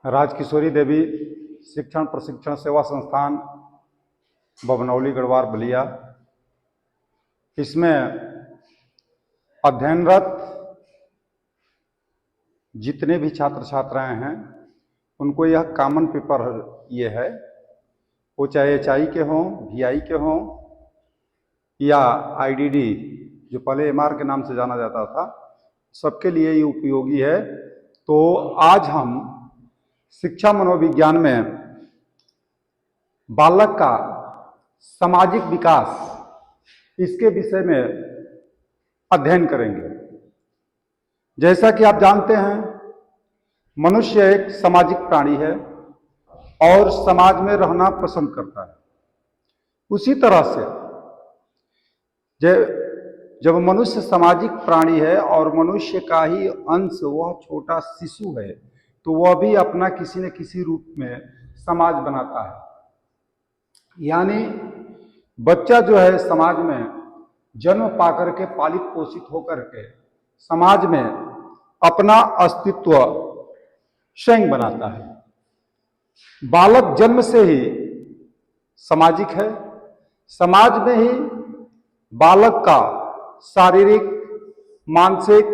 राजकिशोरी देवी शिक्षण प्रशिक्षण सेवा संस्थान बभनौली गढ़वार बलिया, इसमें अध्ययनरत जितने भी छात्र छात्राएं हैं उनको यह कॉमन पेपर ये है, वो चाहे HI के हों, VI के हों या IDD जो पहले MR के नाम से जाना जाता था, सबके लिए ये उपयोगी है। तो आज हम शिक्षा मनोविज्ञान में बालक का सामाजिक विकास इसके विषय में अध्ययन करेंगे। जैसा कि आप जानते हैं, मनुष्य एक सामाजिक प्राणी है और समाज में रहना पसंद करता है। उसी तरह से जब मनुष्य सामाजिक प्राणी है और मनुष्य का ही अंश वह छोटा शिशु है, तो वह भी अपना किसी न किसी रूप में समाज बनाता है। यानी बच्चा जो है समाज में जन्म पाकर के पालित पोषित होकर के समाज में अपना अस्तित्व स्वयं बनाता है। बालक जन्म से ही सामाजिक है। समाज में ही बालक का शारीरिक, मानसिक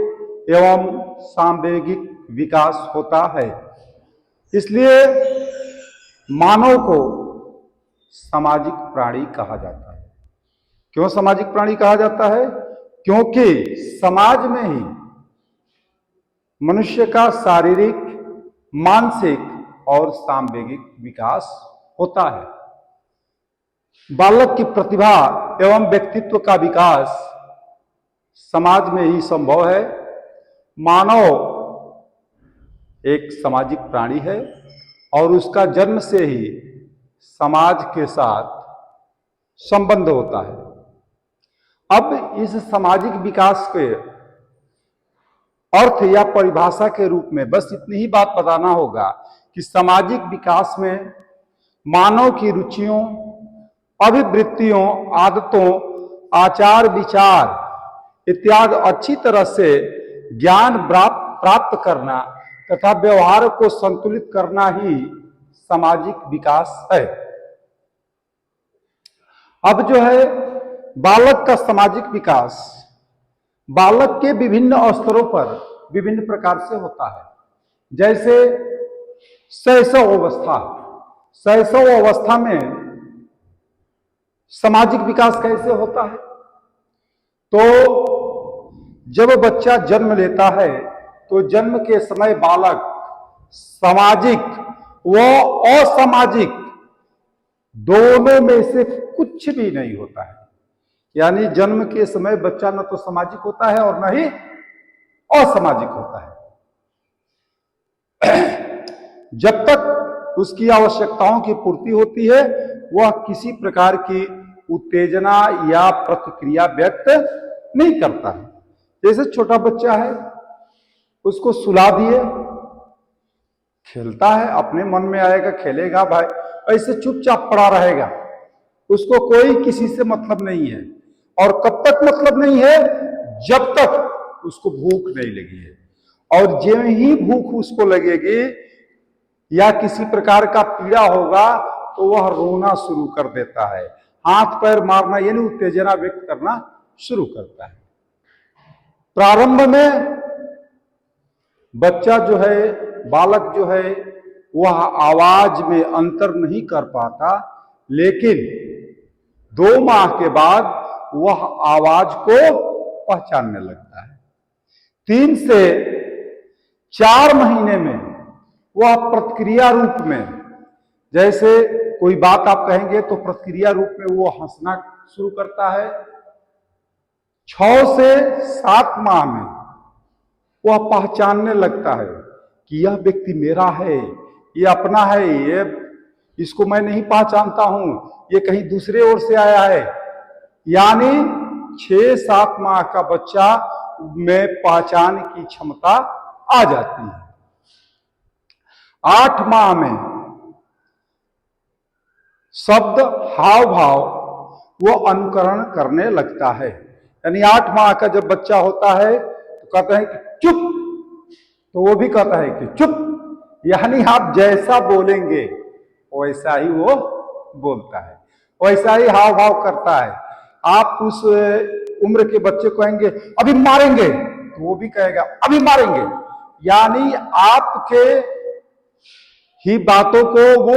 एवं सांवेगिक विकास होता है। इसलिए मानव को सामाजिक प्राणी कहा जाता है। क्यों सामाजिक प्राणी कहा जाता है? क्योंकि समाज में ही मनुष्य का शारीरिक, मानसिक और सांवेगिक विकास होता है। बालक की प्रतिभा एवं व्यक्तित्व का विकास समाज में ही संभव है। मानव एक सामाजिक प्राणी है और उसका जन्म से ही समाज के साथ संबंध होता है। अब इस सामाजिक विकास के अर्थ या परिभाषा के रूप में बस इतनी ही बात बताना होगा कि सामाजिक विकास में मानव की रुचियों, अभिवृत्तियों, आदतों, आचार विचार इत्यादि अच्छी तरह से ज्ञान प्राप्त करना तथा व्यवहार को संतुलित करना ही सामाजिक विकास है। अब जो है बालक का सामाजिक विकास बालक के विभिन्न स्तरों पर विभिन्न प्रकार से होता है। जैसे शैशव अवस्था, शैशव अवस्था में सामाजिक विकास कैसे होता है? तो जब बच्चा जन्म लेता है तो जन्म के समय बालक सामाजिक व असामाजिक दोनों में से कुछ भी नहीं होता है। यानी जन्म के समय बच्चा न तो सामाजिक होता है और न ही असामाजिक होता है। जब तक उसकी आवश्यकताओं की पूर्ति होती है, वह किसी प्रकार की उत्तेजना या प्रतिक्रिया व्यक्त नहीं करता है। जैसे छोटा बच्चा है, उसको सुला दिए, खेलता है, अपने मन में आएगा खेलेगा, भाई ऐसे चुपचाप पड़ा रहेगा, उसको कोई किसी से मतलब नहीं है। और कब तक मतलब नहीं है? जब तक उसको भूख नहीं लगी है। और जो ही भूख उसको लगेगी या किसी प्रकार का पीड़ा होगा तो वह रोना शुरू कर देता है, हाथ पैर मारना यानी उत्तेजना व्यक्त करना शुरू करता है। प्रारंभ में बच्चा जो है, बालक जो है, वह आवाज में अंतर नहीं कर पाता, लेकिन 2 माह के बाद वह आवाज को पहचानने लगता है। 3 से 4 महीने में वह प्रतिक्रिया रूप में, जैसे कोई बात आप कहेंगे तो प्रतिक्रिया रूप में वो हंसना शुरू करता है। 6 से 7 माह में वह पहचानने लगता है कि यह व्यक्ति मेरा है, ये अपना है, ये इसको मैं नहीं पहचानता हूं, ये कहीं दूसरे ओर से आया है। यानी 6-7 माह का बच्चा में पहचान की क्षमता आ जाती है। 8 माह में शब्द, हाव भाव वो अनुकरण करने लगता है। यानी 8 माह का जब बच्चा होता है तो कहता है कि चुप, तो वो भी कहता है कि चुप। यानी आप जैसा बोलेंगे वैसा ही वो बोलता है, वैसा ही हाव भाव करता है। आप उस उम्र के बच्चे को कहेंगे अभी मारेंगे, तो वो भी कहेगा अभी मारेंगे। यानी आपके ही बातों को वो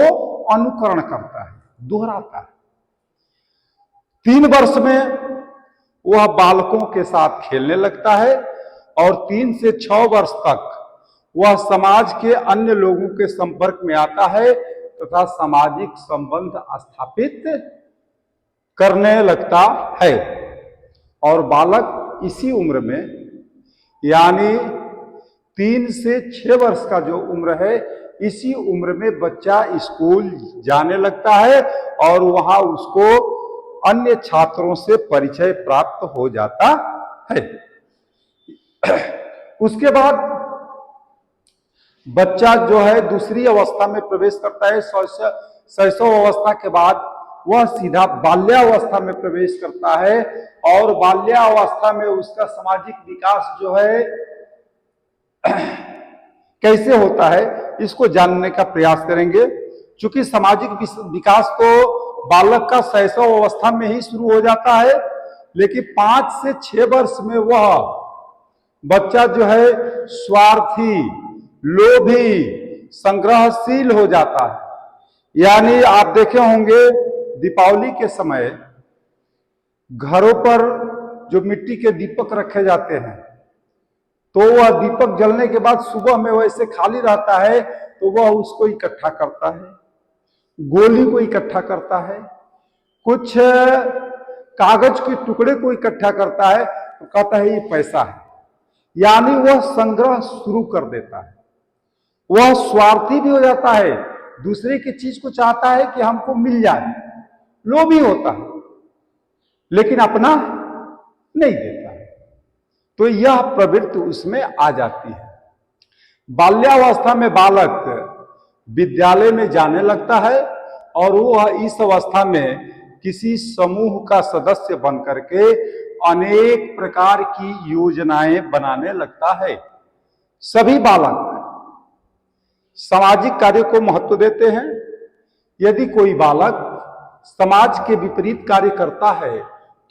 अनुकरण करता है, दोहराता है। 3 वर्ष में वह बालकों के साथ खेलने लगता है और 3 से 6 वर्ष तक वह समाज के अन्य लोगों के संपर्क में आता है तथा सामाजिक संबंध स्थापित करने लगता है। और बालक इसी उम्र में, यानी 3 से 6 वर्ष का जो उम्र है, इसी उम्र में बच्चा स्कूल जाने लगता है और वहां उसको अन्य छात्रों से परिचय प्राप्त हो जाता है। उसके बाद बच्चा जो है दूसरी अवस्था में प्रवेश करता है। शैशव अवस्था के बाद वह सीधा बाल्यावस्था में प्रवेश करता है और बाल्यावस्था में उसका सामाजिक विकास जो है कैसे होता है, इसको जानने का प्रयास करेंगे। क्योंकि सामाजिक विकास तो बालक का शैशव अवस्था में ही शुरू हो जाता है, लेकिन 5 से 6 वर्ष में वह बच्चा जो है स्वार्थी, लोभी, संग्रहशील हो जाता है। यानी आप देखे होंगे दीपावली के समय घरों पर जो मिट्टी के दीपक रखे जाते हैं, तो वह दीपक जलने के बाद सुबह में वैसे खाली रहता है, तो वह उसको इकट्ठा करता है, गोली को इकट्ठा करता है, कुछ कागज के टुकड़े को इकट्ठा करता है, तो कहता है ये पैसा है। यानी वह संग्रह शुरू कर देता है। वह स्वार्थी भी हो जाता है, दूसरे की चीज को चाहता है कि हमको मिल जाए, लोभी होता है, लेकिन अपना नहीं देता है। तो यह प्रवृत्ति उसमें आ जाती है। बाल्यावस्था में बालक विद्यालय में जाने लगता है और वह इस अवस्था में किसी समूह का सदस्य बन करके अनेक प्रकार की योजनाएं बनाने लगता है। सभी बालक सामाजिक कार्य को महत्व देते हैं। यदि कोई बालक समाज के विपरीत कार्य करता है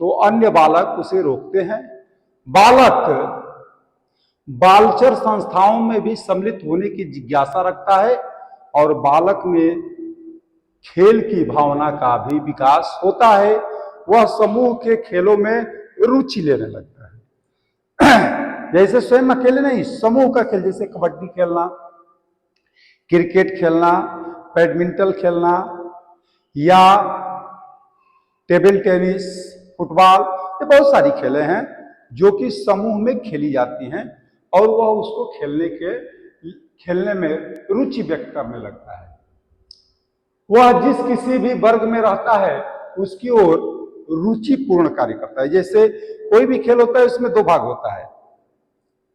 तो अन्य बालक उसे रोकते हैं। बालक बालचर संस्थाओं में भी सम्मिलित होने की जिज्ञासा रखता है और बालक में खेल की भावना का भी विकास होता है। वह समूह के खेलों में रुचि लेने लगता है। जैसे स्वयं अकेले नहीं, समूह का खेल, जैसे कबड्डी खेलना, क्रिकेट खेलना, बैडमिंटन खेलना या टेबल टेनिस, फुटबॉल, ये बहुत सारी खेलें हैं जो कि समूह में खेली जाती हैं और वह उसको खेलने में रुचि व्यक्त करने लगता है। वह जिस किसी भी वर्ग में रहता है उसकी ओर रुचिपूर्ण कार्य करता है। जैसे कोई भी खेल होता है उसमें 2 भाग होता है,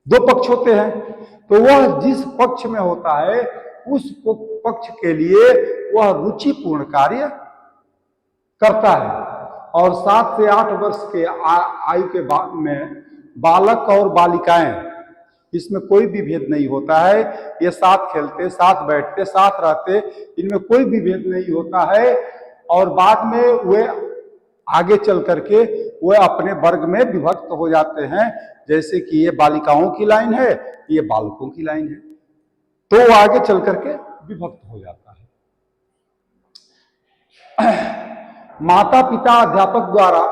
2 पक्ष होते हैं, तो वह जिस पक्ष में होता है उस पक्ष के लिए वह रुचिपूर्ण कार्य करता है। और 7 से 8 वर्ष के आयु के बाद में बालक और बालिकाएं, इसमें कोई भी भेद नहीं होता है। ये साथ खेलते, साथ बैठते, साथ रहते, इनमें कोई भी भेद नहीं होता है। और बाद में वे आगे चल करके वे अपने वर्ग में विभक्त हो जाते हैं। जैसे कि ये बालिकाओं की लाइन है, ये बालकों की लाइन है, तो वो आगे चल करके विभक्त हो जाता है। माता पिता अध्यापक द्वारा,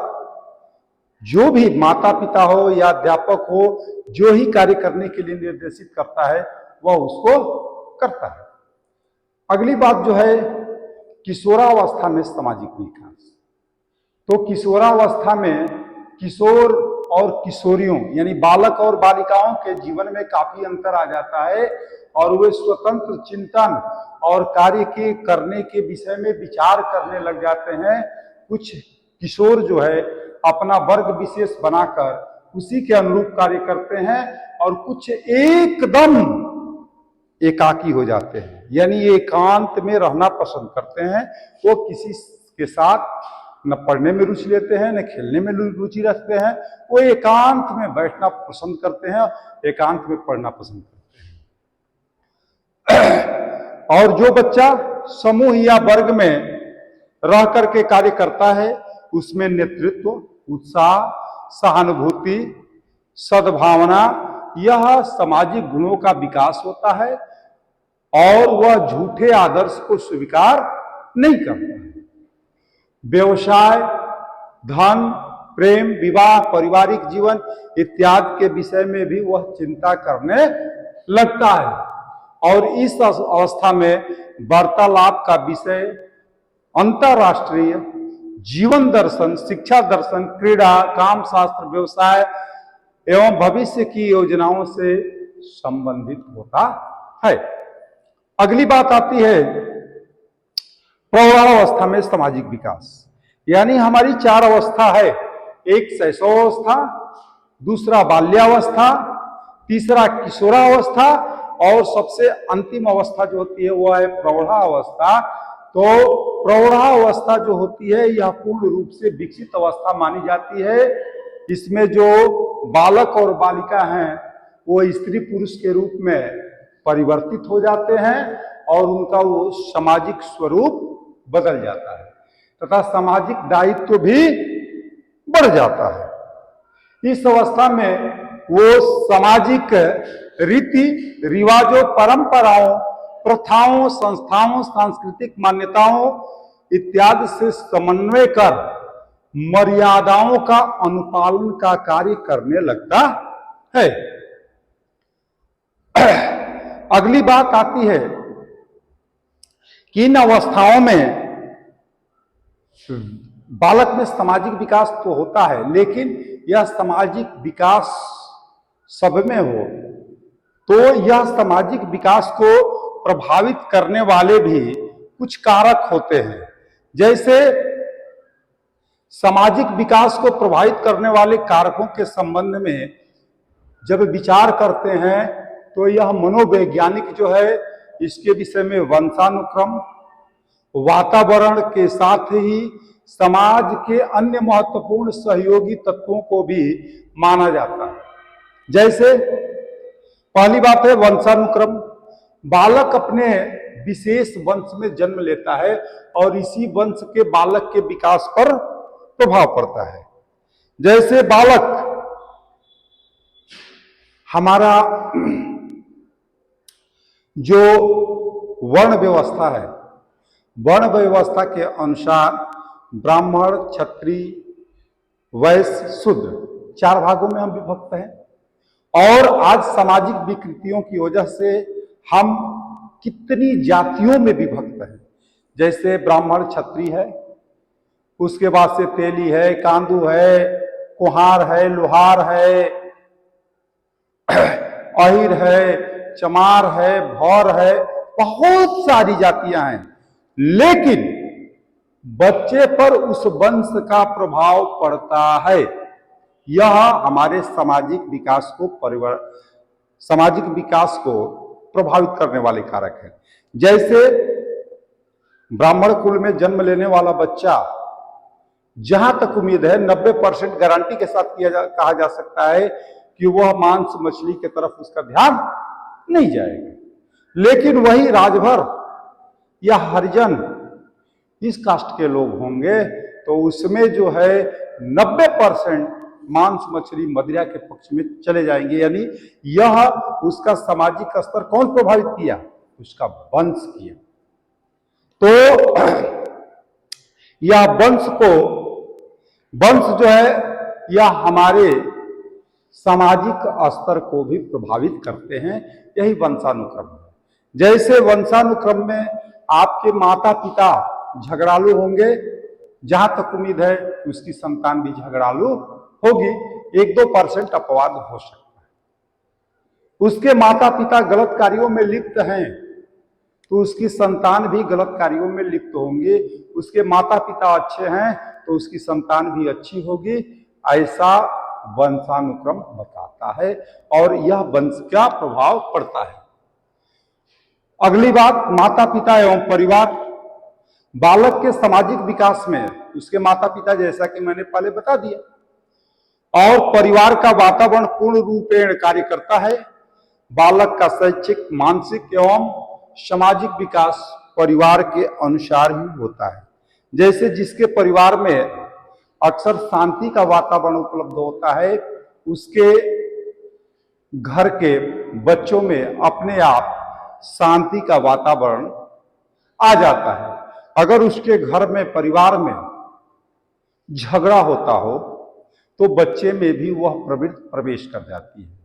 जो भी माता पिता हो या अध्यापक हो, जो ही कार्य करने के लिए निर्देशित करता है वह उसको करता है। अगली बात जो है किशोरावस्था में सामाजिक विकास। तो किशोरावस्था में किशोर और किशोरियों यानी बालक और बालिकाओं के जीवन में काफी अंतर आ जाता है और वे स्वतंत्र चिंतन और कार्य के करने के विषय में विचार करने लग जाते हैं। कुछ किशोर जो है अपना वर्ग विशेष बनाकर उसी के अनुरूप कार्य करते हैं और कुछ एकदम एकाकी हो जाते हैं, यानी एकांत में रहना पसंद करते हैं। वो किसी के साथ न पढ़ने में रुचि लेते हैं, न खेलने में रुचि रखते हैं। वो एकांत में बैठना पसंद करते हैं, एकांत में पढ़ना पसंद करते और जो बच्चा समूह या वर्ग में रह करके कार्य करता है उसमें नेतृत्व, उत्साह, सहानुभूति, सद्भावना, यह सामाजिक गुणों का विकास होता है और वह झूठे आदर्श को स्वीकार नहीं करता है। व्यवसाय, धन, प्रेम, विवाह, पारिवारिक जीवन इत्यादि के विषय में भी वह चिंता करने लगता है और इस अवस्था में वार्तालाप का विषय अंतरराष्ट्रीय जीवन दर्शन, शिक्षा दर्शन, क्रीड़ा, काम शास्त्र, व्यवसाय एवं भविष्य की योजनाओं से संबंधित होता है। अगली बात आती है प्रौढ़ावस्था में सामाजिक विकास, यानी हमारी 4 अवस्था है। एक शैशवावस्था, दूसरा बाल्यावस्था, तीसरा किशोरावस्था और सबसे अंतिम अवस्था जो होती है वह है प्रौढ़ावस्था। तो प्रौढ़ावस्था जो होती है यह पूर्ण रूप से विकसित अवस्था मानी जाती है। इसमें जो बालक और बालिका हैं वो स्त्री पुरुष के रूप में परिवर्तित हो जाते हैं और उनका वो सामाजिक स्वरूप बदल जाता है तथा सामाजिक दायित्व भी बढ़ जाता है। इस अवस्था में वो सामाजिक रीति रिवाजों, परंपराओं, प्रथाओं, संस्थाओं, सांस्कृतिक मान्यताओं इत्यादि से समन्वय कर मर्यादाओं का अनुपालन का कार्य करने लगता है। अगली बात आती है कि इन अवस्थाओं में बालक में सामाजिक विकास तो होता है, लेकिन यह सामाजिक विकास सब में हो तो यह सामाजिक विकास को प्रभावित करने वाले भी कुछ कारक होते हैं। जैसे सामाजिक विकास को प्रभावित करने वाले कारकों के संबंध में जब विचार करते हैं तो यह मनोवैज्ञानिक जो है इसके विषय में वंशानुक्रम, वातावरण के साथ ही समाज के अन्य महत्वपूर्ण सहयोगी तत्वों को भी माना जाता है। जैसे पहली बात है वंशानुक्रम। बालक अपने विशेष वंश में जन्म लेता है और इसी वंश के बालक के विकास पर प्रभाव पड़ता है। जैसे बालक हमारा जो वर्ण व्यवस्था है, वर्ण व्यवस्था के अनुसार ब्राह्मण, क्षत्रिय, वैश्य, शूद्र 4 भागों में हम विभक्त हैं और आज सामाजिक विकृतियों की वजह से हम कितनी जातियों में विभक्त हैं। जैसे ब्राह्मण क्षत्रिय है, उसके बाद से तेली है, कांदू है, कुहार है, लोहार है, अहिर है, चमार है, भौर है, बहुत सारी जातियां हैं। लेकिन बच्चे पर उस वंश का प्रभाव पड़ता है। यह हमारे सामाजिक विकास को प्रभावित करने वाले कारक है। जैसे ब्राह्मण कुल में जन्म लेने वाला बच्चा, जहां तक उम्मीद है 90% गारंटी के साथ कहा जा सकता है कि वह मांस मछली की तरफ उसका ध्यान नहीं जाएगा। लेकिन वही राजभर या हरिजन इस कास्ट के लोग होंगे तो उसमें जो है 90% मांस मछली मदिरा के पक्ष में चले जाएंगे। यानी यह उसका सामाजिक स्तर कौन प्रभावित किया? उसका वंश किया। तो यह वंश जो है यह हमारे सामाजिक स्तर को भी प्रभावित करते हैं। यही वंशानुक्रम है। जैसे वंशानुक्रम में आपके माता पिता झगड़ालू होंगे, जहां तक उम्मीद है उसकी संतान भी झगड़ालू होगी। 1-2% अपवाद हो सकता है। उसके माता पिता गलत कार्यों में लिप्त हैं तो उसकी संतान भी गलत कार्यों में लिप्त होंगे। उसके माता पिता अच्छे हैं तो उसकी संतान भी अच्छी होगी। ऐसा वंशानुक्रम बताता है और यह वंश का प्रभाव पड़ता है। अगली बात, माता पिता एवं परिवार। बालक के सामाजिक विकास में उसके माता पिता, जैसा कि मैंने पहले बता दिया, और परिवार का वातावरण पूर्ण रूपेण कार्य करता है। बालक का शैक्षिक, मानसिक एवं सामाजिक विकास परिवार के अनुसार ही होता है। जैसे जिसके परिवार में अक्सर शांति का वातावरण उपलब्ध होता है, उसके घर के बच्चों में अपने आप शांति का वातावरण आ जाता है। अगर उसके घर में परिवार में झगड़ा होता हो तो बच्चे में भी वह प्रवृत्ति प्रवेश कर जाती है।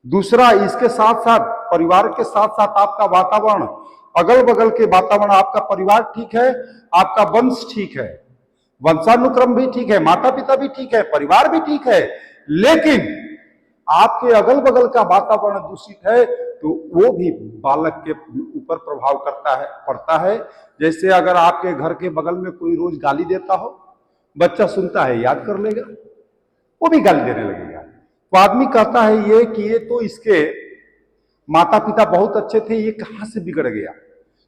दूसरा, इसके साथ साथ परिवार के साथ साथ आपका वातावरण, अगल बगल के वातावरण, आपका परिवार ठीक है, आपका वंश ठीक है, वंशानुक्रम भी ठीक है, माता पिता भी ठीक है, परिवार भी ठीक है, लेकिन आपके अगल बगल का वातावरण दूषित है तो वो भी बालक के ऊपर प्रभाव पड़ता है। जैसे अगर आपके घर के बगल में कोई रोज गाली देता हो, बच्चा सुनता है, याद कर लेगा, वो भी गाली देने लगेगा। तो आदमी कहता है ये कि ये तो इसके माता पिता बहुत अच्छे थे, ये कहां से बिगड़ गया।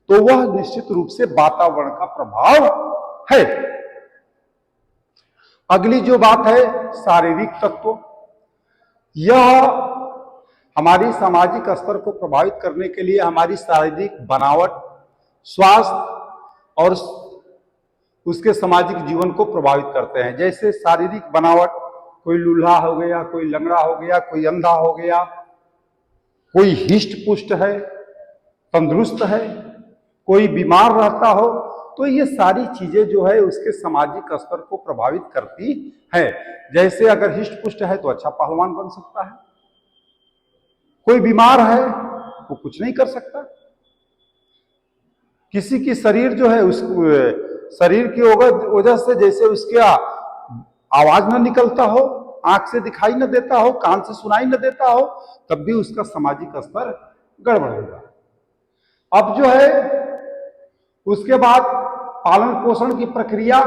तो वह निश्चित रूप से वातावरण का प्रभाव है। अगली जो बात है, शारीरिक तत्व। यह हमारी सामाजिक स्तर को प्रभावित करने के लिए हमारी शारीरिक बनावट, स्वास्थ्य और उसके सामाजिक जीवन को प्रभावित करते हैं। जैसे शारीरिक बनावट, कोई लूल्हा हो गया, कोई लंगड़ा हो गया, कोई अंधा हो गया, कोई हिष्ट पुष्ट है, तंदुरुस्त है, कोई बीमार रहता हो, तो ये सारी चीजें जो है उसके सामाजिक स्तर को प्रभावित करती है। जैसे अगर हिष्ट पुष्ट है तो अच्छा पहलवान बन सकता है, कोई बीमार है वो कुछ नहीं कर सकता। किसी की शरीर जो है उसको शरीर की वजह से जैसे उसके आवाज न निकलता हो, आंख से दिखाई न देता हो, कान से सुनाई न देता हो, तब भी उसका सामाजिक स्तर गड़बड़ होगा। अब जो है उसके बाद पालन पोषण की प्रक्रिया,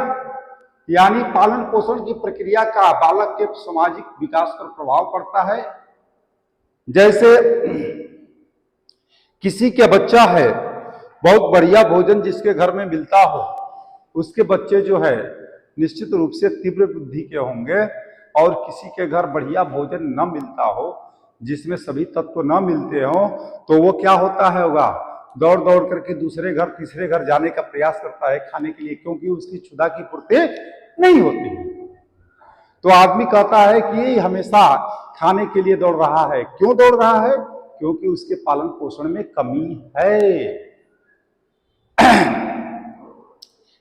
यानी पालन पोषण की प्रक्रिया का बालक के सामाजिक विकास पर प्रभाव पड़ता है। जैसे किसी के बच्चा है, बहुत बढ़िया भोजन जिसके घर में मिलता हो, उसके बच्चे जो है निश्चित रूप से तीव्र बुद्धि के होंगे। और किसी के घर बढ़िया भोजन न मिलता हो, जिसमें सभी तत्व न मिलते हो, तो वो क्या होगा, दौड़ दौड़ करके दूसरे घर तीसरे घर जाने का प्रयास करता है खाने के लिए, क्योंकि उसकी क्षुधा की पूर्ति नहीं होती है। तो आदमी कहता है कि हमेशा खाने के लिए दौड़ रहा है। क्यों दौड़ रहा है? क्योंकि उसके पालन पोषण में कमी है।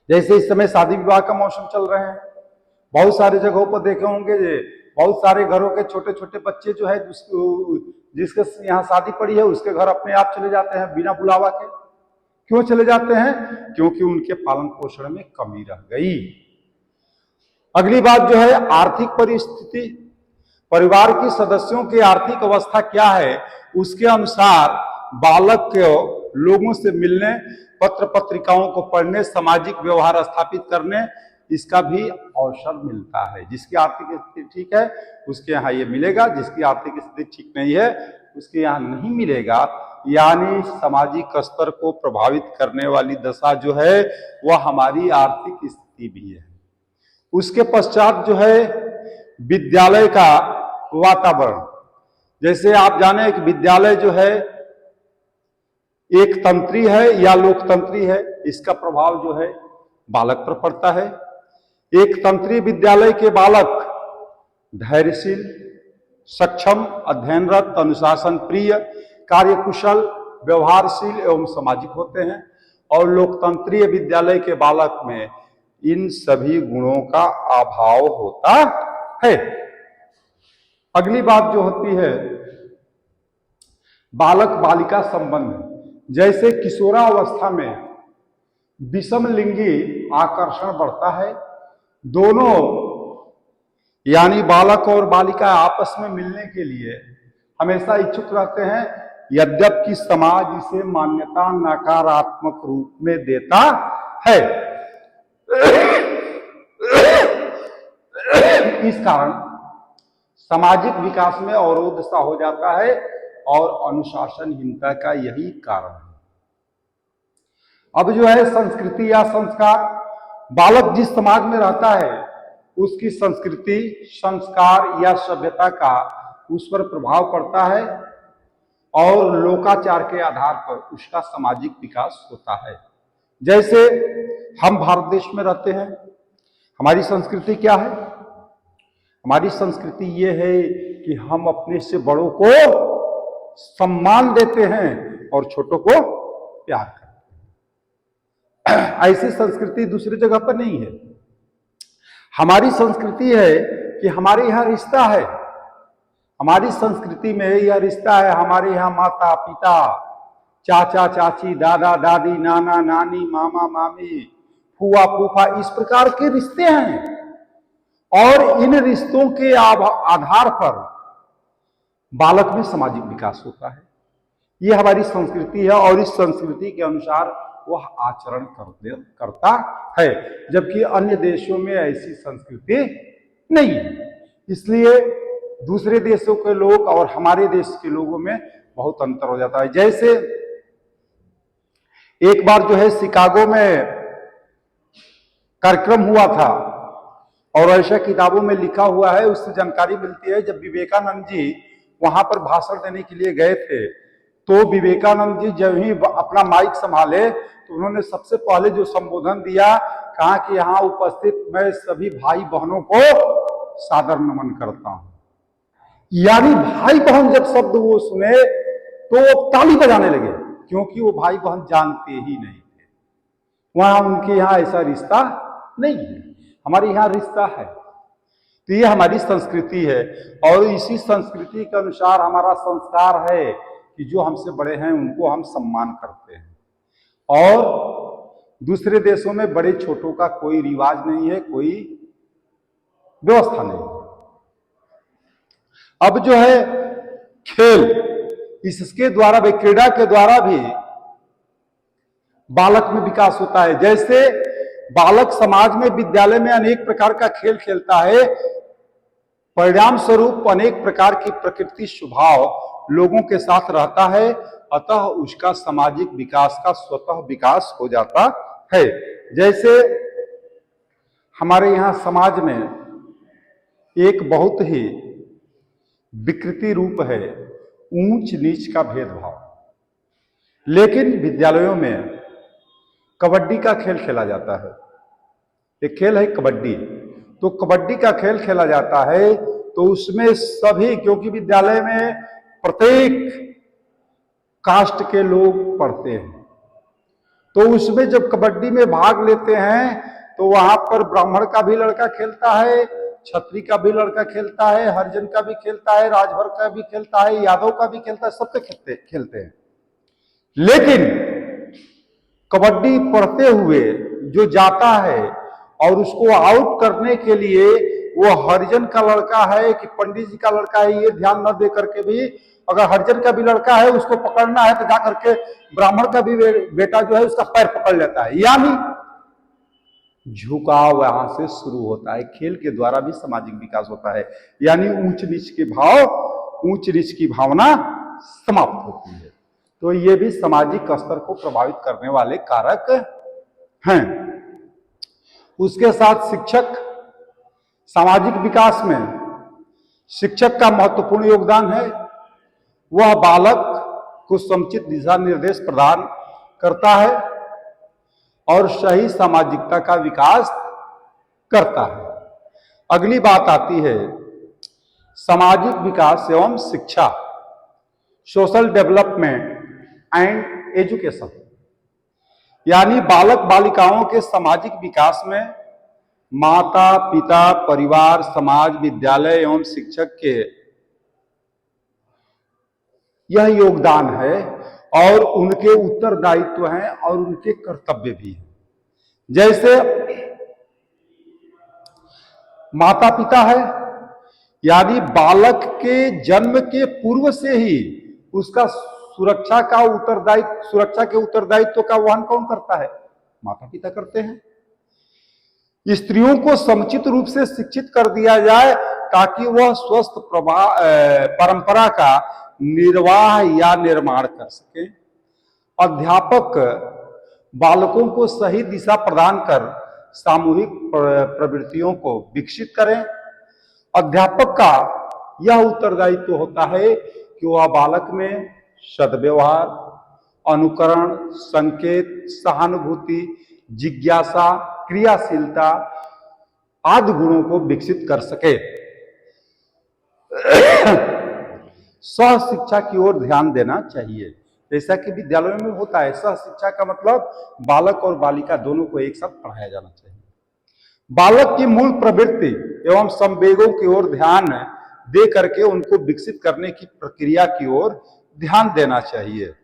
जैसे इस समय शादी विवाह का मौसम चल रहे हैं, बहुत सारे जगहों पर देखे होंगे, बहुत सारे घरों के छोटे छोटे बच्चे जो है जिसके यहाँ शादी पड़ी है, उसके घर अपने आप चले जाते हैं बिना बुलावा के। क्यों चले जाते हैं? क्योंकि उनके पालन पोषण में कमी रह गई। अगली बात जो है आर्थिक परिस्थिति। परिवार के सदस्यों की आर्थिक अवस्था क्या है, उसके अनुसार बालक को लोगों से मिलने, पत्र पत्रिकाओं को पढ़ने, सामाजिक व्यवहार स्थापित करने, इसका भी अवसर मिलता है। जिसकी आर्थिक स्थिति ठीक है उसके यहाँ ये मिलेगा, जिसकी आर्थिक स्थिति ठीक नहीं है उसके यहाँ नहीं मिलेगा। यानी सामाजिक स्तर को प्रभावित करने वाली दशा जो है वह हमारी आर्थिक स्थिति भी है। उसके पश्चात जो है विद्यालय का वातावरण। जैसे आप जाने कि विद्यालय जो है एक तंत्री है या लोकतंत्री है, इसका प्रभाव जो है बालक पर पड़ता है। एक तंत्री विद्यालय के बालक धैर्यशील, सक्षम, अध्ययनरत, अनुशासन प्रिय, कार्यकुशल, व्यवहारशील एवं सामाजिक होते हैं। और लोकतंत्रीय विद्यालय के बालक में इन सभी गुणों का अभाव होता है। अगली बात जो होती है बालक बालिका संबंध। जैसे किशोरावस्था में विषम लिंगी आकर्षण बढ़ता है, दोनों यानी बालक और बालिका आपस में मिलने के लिए हमेशा इच्छुक रहते हैं, यद्यपि समाज इसे मान्यता नकारात्मक रूप में देता है। इस कारण सामाजिक विकास में अवरोध सा हो जाता है और अनुशासनहीनता का यही कारण है। अब जो है संस्कृति या संस्कार, बालक जिस समाज में रहता है उसकी संस्कृति, संस्कार या सभ्यता का उस पर प्रभाव पड़ता है। और लोकाचार के आधार पर उसका सामाजिक विकास होता है। जैसे हम भारत देश में रहते हैं, हमारी संस्कृति क्या है? हमारी संस्कृति ये है कि हम अपने से बड़ों को सम्मान देते हैं और छोटों को प्यार करते हैं। ऐसी संस्कृति दूसरी जगह पर नहीं है। हमारी संस्कृति है कि हमारे यहाँ रिश्ता है। हमारी संस्कृति में यह रिश्ता है, हमारे यहाँ माता पिता, चाचा चाची, दादा दादी, नाना नानी, मामा मामी, फूआ फूफा, इस प्रकार के रिश्ते हैं। और इन रिश्तों के आधार पर बालक में सामाजिक विकास होता है। यह हमारी संस्कृति है और इस संस्कृति के अनुसार वह आचरण करता है, जबकि अन्य देशों में ऐसी संस्कृति नहीं है। इसलिए दूसरे देशों के लोग और हमारे देश के लोगों में बहुत अंतर हो जाता है। जैसे एक बार जो है शिकागो में कार्यक्रम हुआ था और ऐसा किताबों में लिखा हुआ है, उससे जानकारी मिलती है, जब विवेकानंद जी वहां पर भाषण देने के लिए गए थे तो विवेकानंद जी जब ही अपना माइक संभाले तो उन्होंने सबसे पहले जो संबोधन दिया, कहा कि यहाँ उपस्थित मैं सभी भाई बहनों को सादर नमन करता हूं। यानी भाई बहन जब शब्द वो सुने तो वो ताली बजाने लगे, क्योंकि वो भाई बहन जानते ही नहीं थे। वहां उनके यहाँ ऐसा रिश्ता नहीं है, हमारे यहाँ रिश्ता है। तो ये हमारी संस्कृति है और इसी संस्कृति के अनुसार हमारा संस्कार है कि जो हमसे बड़े हैं उनको हम सम्मान करते हैं। और दूसरे देशों में बड़े छोटों का कोई रिवाज नहीं है, कोई व्यवस्था नहीं है। अब जो है खेल, इसके द्वारा भी, क्रीड़ा के द्वारा भी बालक में विकास होता है। जैसे बालक समाज में, विद्यालय में अनेक प्रकार का खेल खेलता है, परिणाम स्वरूप अनेक प्रकार की प्रकृति स्वभाव लोगों के साथ रहता है, अतः उसका सामाजिक विकास का स्वतः विकास हो जाता है। जैसे हमारे यहाँ समाज में एक बहुत ही विकृति रूप है ऊंच नीच का भेदभाव, लेकिन विद्यालयों में कबड्डी का खेल खेला जाता है। एक खेल है कबड्डी, तो कबड्डी का खेल खेला जाता है तो उसमें सभी, क्योंकि विद्यालय में प्रत्येक कास्ट के लोग पढ़ते हैं, तो उसमें जब कबड्डी में भाग लेते हैं तो वहां पर ब्राह्मण का भी लड़का खेलता है, क्षत्रिय का भी लड़का खेलता है, हरिजन का भी खेलता है, राजभर का भी खेलता है, यादव का भी खेलता है, सबके खेलते हैं। लेकिन कबड्डी पढ़ते हुए जो जाता है और उसको आउट करने के लिए वो हरिजन का लड़का है कि पंडित जी का लड़का है, ये ध्यान न दे करके भी अगर हरिजन का भी लड़का है उसको पकड़ना है तो जा करके ब्राह्मण का भी बेटा जो है उसका पैर पकड़ लेता है। यानी झुकाव वहां से शुरू होता है। खेल के द्वारा भी सामाजिक विकास होता है, यानी ऊंच नीच के भाव, ऊंच नीच की भावना समाप्त होती है। तो ये भी सामाजिक स्तर को प्रभावित करने वाले कारक हैं। उसके साथ शिक्षक, सामाजिक विकास में शिक्षक का महत्वपूर्ण योगदान है। वह बालक को समुचित दिशा निर्देश प्रदान करता है और सही सामाजिकता का विकास करता है। अगली बात आती है सामाजिक विकास एवं शिक्षा, सोशल डेवलपमेंट एंड एजुकेशन। यानी बालक बालिकाओं के सामाजिक विकास में माता पिता, परिवार, समाज, विद्यालय एवं शिक्षक के यह योगदान है और उनके उत्तरदायित्व हैं और उनके कर्तव्य भी हैं। जैसे माता पिता है, यानी बालक के जन्म के पूर्व से ही उसका सुरक्षा के उत्तरदायित्व का वहन कौन करता है? माता पिता करते हैं। स्त्रियों को समुचित रूप से शिक्षित कर दिया जाए ताकि वह स्वस्थ परंपरा का निर्वाह या निर्माण कर सके। अध्यापक बालकों को सही दिशा प्रदान कर सामूहिक प्रवृत्तियों को विकसित करें। अध्यापक का यह उत्तरदायित्व होता है कि वह बालक में सद्व्यवहार, अनुकरण, संकेत, सहानुभूति, जिज्ञासा, क्रियाशीलता आदि गुणों को विकसित कर सके। सह शिक्षा की ओर ध्यान देना चाहिए। जैसा कि विद्यालयों में होता है, सह शिक्षा का मतलब बालक और बालिका दोनों को एक साथ पढ़ाया जाना चाहिए। बालक की मूल प्रवृत्ति एवं संवेगों की ओर ध्यान दे करके उनको विकसित करने की प्रक्रिया की ओर ध्यान देना चाहिए।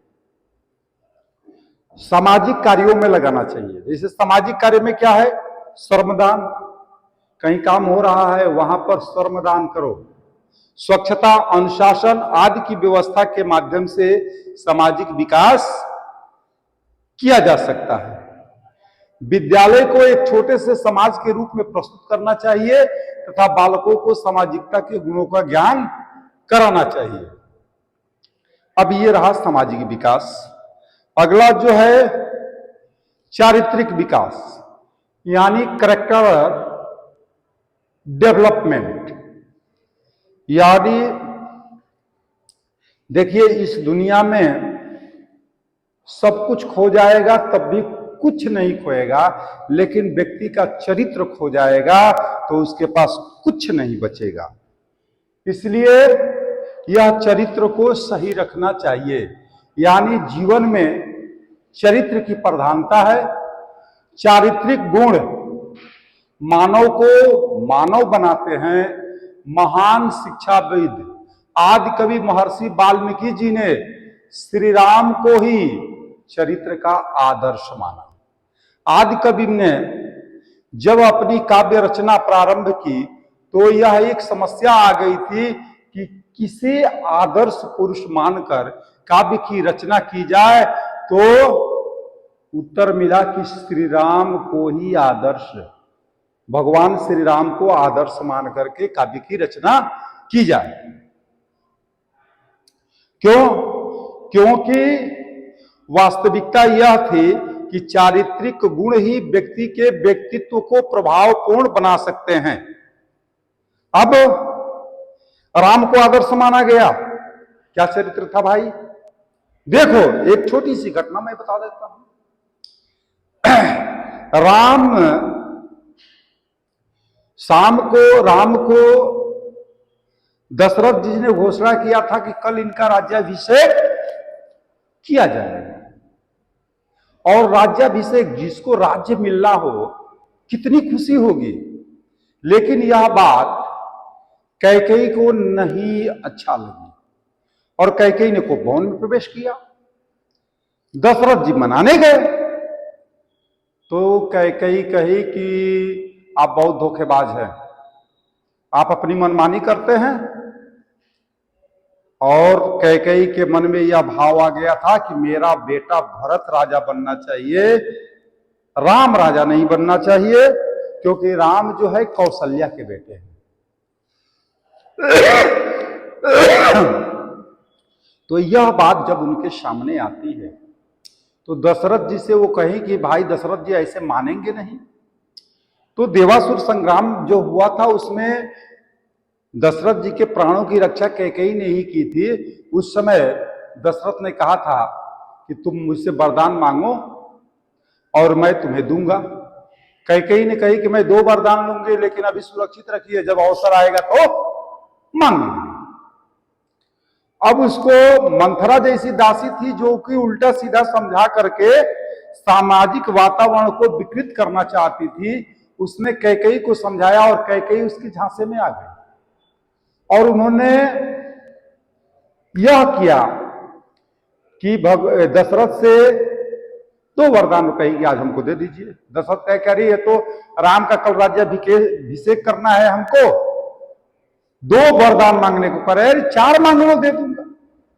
सामाजिक कार्यों में लगाना चाहिए। जैसे सामाजिक कार्य में क्या है? श्रमदान, कहीं काम हो रहा है वहां पर श्रमदान करो। स्वच्छता, अनुशासन आदि की व्यवस्था के माध्यम से सामाजिक विकास किया जा सकता है। विद्यालय को एक छोटे से समाज के रूप में प्रस्तुत करना चाहिए तथा बालकों को सामाजिकता के गुणों का ज्ञान कराना चाहिए। अब ये रहा सामाजिक विकास। अगला जो है चारित्रिक विकास, यानी कैरेक्टर डेवलपमेंट। यानी देखिए, इस दुनिया में सब कुछ खो जाएगा तब भी कुछ नहीं खोएगा, लेकिन व्यक्ति का चरित्र खो जाएगा तो उसके पास कुछ नहीं बचेगा। इसलिए यह चरित्र को सही रखना चाहिए। यानी जीवन में चरित्र की प्रधानता है। चारित्रिक गुण मानव को मानव बनाते हैं। महान शिक्षाविद आदि कवि महर्षि वाल्मीकि जी ने श्री राम को ही चरित्र का आदर्श माना। आदि कवि ने जब अपनी काव्य रचना प्रारंभ की तो यह एक समस्या आ गई थी कि किसे आदर्श पुरुष मानकर काव्य की रचना की जाए, तो उत्तर मिला कि श्री राम को ही आदर्श, भगवान श्री राम को आदर्श मान करके काव्य की रचना की जाए। क्यों? क्योंकि वास्तविकता यह थी कि चारित्रिक गुण ही व्यक्ति के व्यक्तित्व को प्रभावपूर्ण बना सकते हैं। अब राम को आदर्श माना गया, क्या चरित्र था भाई? देखो, एक छोटी सी घटना मैं बता देता हूं। राम को दशरथ जी ने घोषणा किया था कि कल इनका राज्याभिषेक किया जाएगा। और राज्याभिषेक, जिसको राज्य मिलना हो कितनी खुशी होगी। लेकिन यह बात कैकेयी को नहीं अच्छा लगी और कैकेयी ने कोपवन में प्रवेश किया। दशरथ जी मनाने गए तो कैकेयी कही कि आप बहुत धोखेबाज हैं, आप अपनी मनमानी करते हैं। और कैकेयी के मन में यह भाव आ गया था कि मेरा बेटा भरत राजा बनना चाहिए, राम राजा नहीं बनना चाहिए, क्योंकि राम जो है कौशल्या के बेटे हैं। तो यह बात जब उनके सामने आती है तो दशरथ जी से वो कहे कि भाई दशरथ जी ऐसे मानेंगे नहीं। तो देवासुर संग्राम जो हुआ था उसमें दशरथ जी के प्राणों की रक्षा कैकेयी ने ही की थी। उस समय दशरथ ने कहा था कि तुम मुझसे वरदान मांगो और मैं तुम्हें दूंगा। कैकेयी ने कही कि मैं 2 वरदान लूंगी, लेकिन अभी सुरक्षित रखिए, जब अवसर आएगा तो मांग लूंगी। अब उसको मंथरा जैसी दासी थी जो कि उल्टा सीधा समझा करके सामाजिक वातावरण को विकृत करना चाहती थी। उसने कैकेयी को समझाया और कैकेयी उसकी झांसे में आ गई और उन्होंने यह किया कि दशरथ से 2 वरदान कही कि आज हमको दे दीजिए। दशरथ तय कह रही है तो राम का कल राज्याभिषेक करना है, हमको 2 वरदान मांगने को करे, 4 मांग लो दे दूंगा।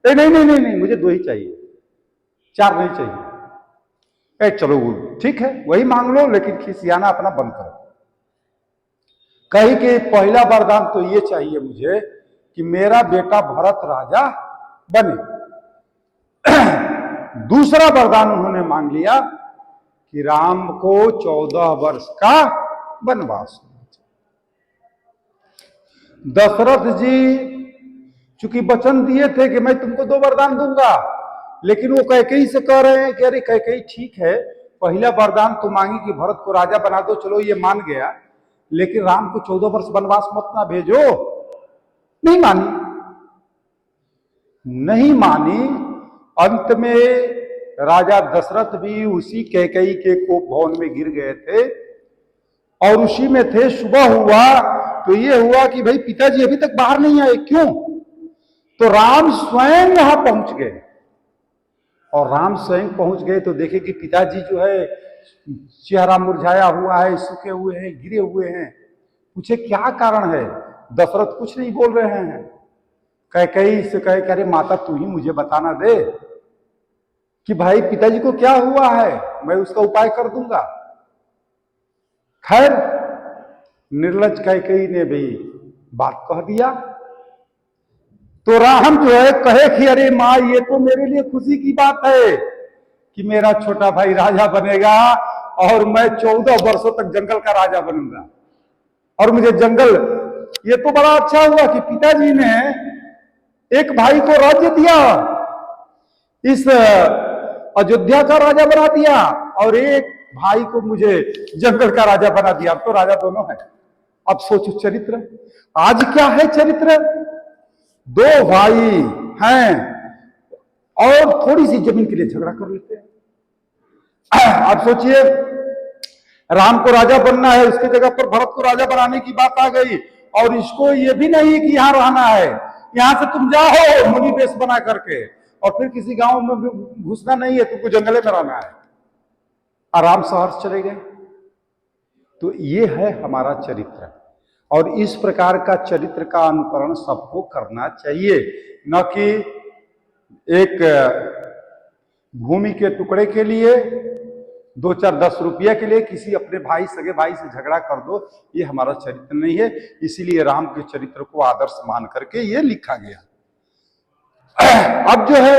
नहीं, मुझे 2 ही चाहिए, 4 नहीं चाहिए। चलो ठीक है, वही मांग लो, लेकिन खिसियाना अपना बंद करो। कही कि पहला वरदान तो ये चाहिए मुझे कि मेरा बेटा भरत राजा बने। दूसरा वरदान उन्होंने मांग लिया कि राम को 14 वर्ष का वनवास। दशरथ जी चूंकि वचन दिए थे कि मैं तुमको 2 वरदान दूंगा, लेकिन वो कैकेयी से कह रहे हैं कि अरे कैकेयी ठीक है, पहला वरदान तो मांगी कि भरत को राजा बना दो, चलो ये मान गया, लेकिन राम को 14 वर्ष वनवास मत ना भेजो। नहीं मानी, नहीं मानी। अंत में राजा दशरथ भी उसी कैकेयी के कोप भवन में गिर गए थे और उसी में थे। सुबह हुआ तो ये हुआ कि भाई पिताजी अभी तक बाहर नहीं आए, क्यों? तो राम स्वयं यहां पहुंच गए, और राम स्वयं पहुंच गए तो देखे कि पिताजी जो है चेहरा मुरझाया हुआ है, सूखे हुए हैं, गिरे हुए हैं। पूछे क्या कारण है? दशरथ कुछ नहीं बोल रहे हैं। कैकेयी से कहे कि अरे माता तू ही मुझे बताना दे कि भाई पिताजी को क्या हुआ है, मैं उसका उपाय कर दूंगा। खैर निर्लज कैकेयी ने भी बात कह दिया। तो राम जो है कहे कि अरे माँ ये तो मेरे लिए खुशी की बात है कि मेरा छोटा भाई राजा बनेगा और मैं 14 वर्षों तक जंगल का राजा बनूंगा, और मुझे जंगल, ये तो बड़ा अच्छा हुआ कि पिताजी ने एक भाई को राज्य दिया, इस अयोध्या का राजा बना दिया, और एक भाई को मुझे जंगल का राजा बना दिया। अब तो राजा दोनों है। अब सोचो चरित्र, आज क्या है चरित्र? 2 भाई हैं और थोड़ी सी जमीन के लिए झगड़ा कर लेते हैं। अब सोचिए राम को राजा बनना है, उसकी जगह पर भरत को राजा बनाने की बात आ गई, और इसको ये भी नहीं कि यहां रहना है, यहां से तुम जाओ मुनि वेश बना करके, और फिर किसी गांव में भी घुसना नहीं है, तुमको जंगले में रहना है। आराम सहर्ष चले गए। तो ये है हमारा चरित्र, और इस प्रकार का चरित्र का अनुकरण सबको करना चाहिए, न कि एक भूमि के टुकड़े के लिए, 2-4-10 रुपये के लिए किसी अपने भाई, सगे भाई से झगड़ा कर दो। ये हमारा चरित्र नहीं है। इसीलिए राम के चरित्र को आदर्श मान करके ये लिखा गया। अब जो है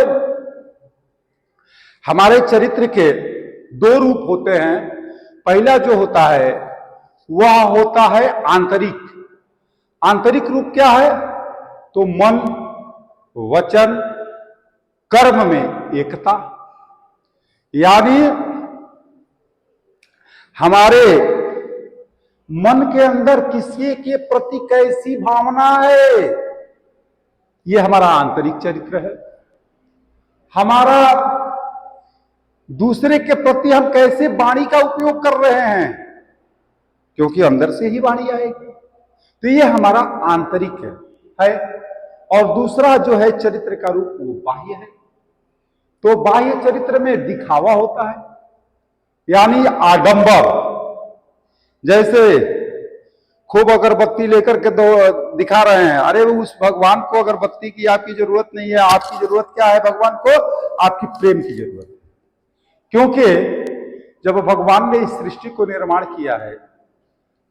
हमारे चरित्र के 2 रूप होते हैं। पहला जो होता है वह होता है आंतरिक। आंतरिक रूप क्या है? तो मन, वचन, कर्म में एकता, यानी हमारे मन के अंदर किसी के प्रति कैसी भावना है, यह हमारा आंतरिक चरित्र है। हमारा दूसरे के प्रति हम कैसे वाणी का उपयोग कर रहे हैं, क्योंकि अंदर से ही वाणी आएगी, तो यह हमारा आंतरिक है। और दूसरा जो है चरित्र का रूप वो बाह्य है। तो बाह्य चरित्र में दिखावा होता है, यानी आडंबर। जैसे खूब अगरबत्ती लेकर के दिखा रहे हैं, अरे उस भगवान को अगरबत्ती की आपकी जरूरत नहीं है, आपकी जरूरत क्या है? भगवान को आपकी प्रेम की जरूरत है। क्योंकि जब भगवान ने इस सृष्टि को निर्माण किया है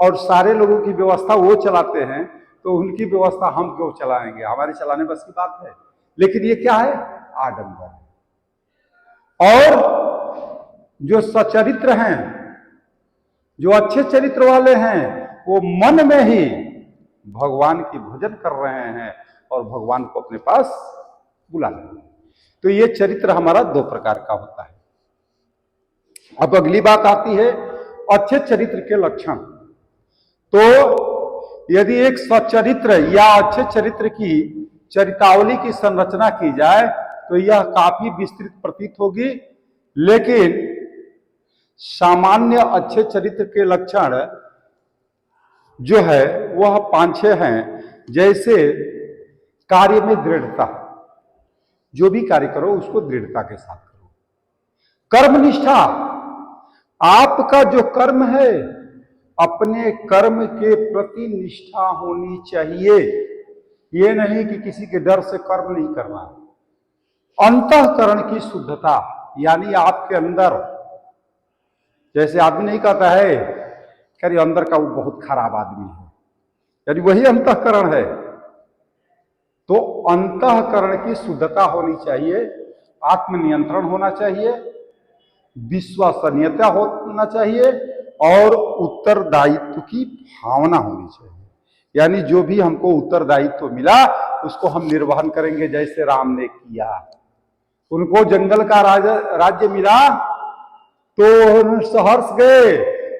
और सारे लोगों की व्यवस्था वो चलाते हैं, तो उनकी व्यवस्था हम क्यों चलाएंगे? हमारे चलाने बस की बात है। लेकिन ये क्या है? आडंबर। और जो सचरित्र हैं, जो अच्छे चरित्र वाले हैं, वो मन में ही भगवान की भजन कर रहे हैं और भगवान को अपने पास बुला रहे हैं। तो ये चरित्र हमारा 2 प्रकार का होता है। अब अगली बात आती है अच्छे चरित्र के लक्षण। तो यदि एक सच्चरित्र या अच्छे चरित्र की चरितावली की संरचना की जाए तो यह काफी विस्तृत प्रतीत होगी, लेकिन सामान्य अच्छे चरित्र के लक्षण जो है वह 5-6 हैं। जैसे कार्य में दृढ़ता, जो भी कार्य करो उसको दृढ़ता के साथ करो। कर्मनिष्ठा, आपका जो कर्म है अपने कर्म के प्रति निष्ठा होनी चाहिए। ये नहीं कि किसी के डर से कर्म नहीं करना। अंतःकरण की शुद्धता, यानी आपके अंदर, जैसे आदमी नहीं कहता है कि अंदर का वो बहुत खराब आदमी है, यानी वही अंतःकरण है। तो अंतःकरण की शुद्धता होनी चाहिए, आत्मनियंत्रण होना चाहिए, विश्वसनीयता होना चाहिए और उत्तरदायित्व की भावना होनी चाहिए। यानी जो भी हमको उत्तरदायित्व मिला उसको हम निर्वहन करेंगे जैसे राम ने किया। उनको जंगल का राज्य मिला तो सहर्ष गए।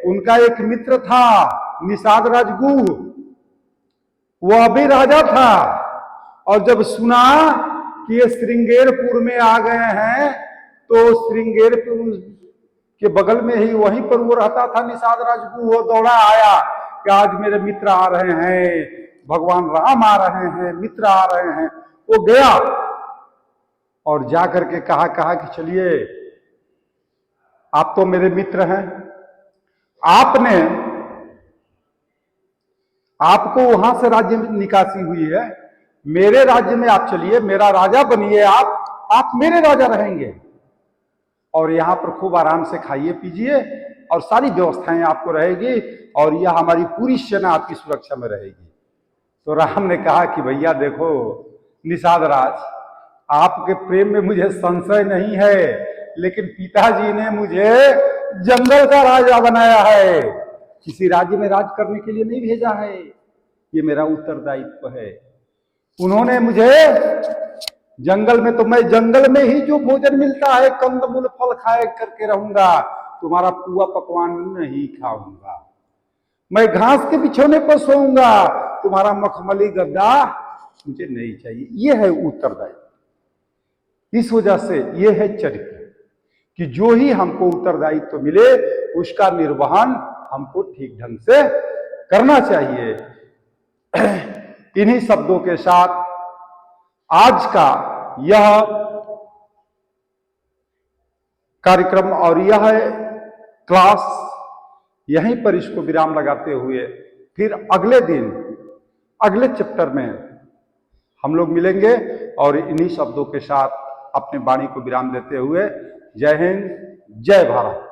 उनका एक मित्र था निषाद राजगुह, वह भी राजा था, और जब सुना कि ये श्रृंगेरपुर में आ गए हैं तो श्रृंगेरपुर के बगल में ही वहीं पर वो रहता था निषाद राजगुह, वो दौड़ा आया कि आज मेरे मित्र आ रहे हैं, भगवान राम आ रहे हैं, मित्र आ रहे हैं। वो गया और जा करके कहा कि चलिए आप तो मेरे मित्र हैं, आपको वहां से राज्य में निकासी हुई है, मेरे राज्य में आप चलिए, मेरा राजा बनिए, आप मेरे राजा रहेंगे और यहां पर खूब आराम से खाइए पीजिए और सारी व्यवस्थाएं आपको रहेगी और यह हमारी पूरी सेना आपकी सुरक्षा में रहेगी। तो राम ने कहा कि भैया देखो निषाद राज, आपके प्रेम में मुझे संशय नहीं है, लेकिन पिताजी ने मुझे जंगल का राजा बनाया है, किसी राज्य में राज करने के लिए नहीं भेजा है, ये मेरा उत्तरदायित्व है। उन्होंने मुझे जंगल में, तो मैं जंगल में ही जो भोजन मिलता है कंदमूल फल खाए करके रहूंगा, तुम्हारा पुआ पकवान नहीं खाऊंगा, मैं घास के बिछौने पर सोऊंगा, तुम्हारा मखमली गद्दा मुझे नहीं चाहिए। यह है उत्तरदायित्व। इस वजह से यह है चरित्र कि जो ही हमको उत्तरदायित्व मिले उसका निर्वहन हमको ठीक ढंग से करना चाहिए। इन्हीं शब्दों के साथ आज का यह कार्यक्रम और यह क्लास यहीं पर इसको विराम लगाते हुए फिर अगले दिन अगले चैप्टर में हम लोग मिलेंगे और इन्हीं शब्दों के साथ अपने वाणी को विराम देते हुए जय हिंद, जय भारत।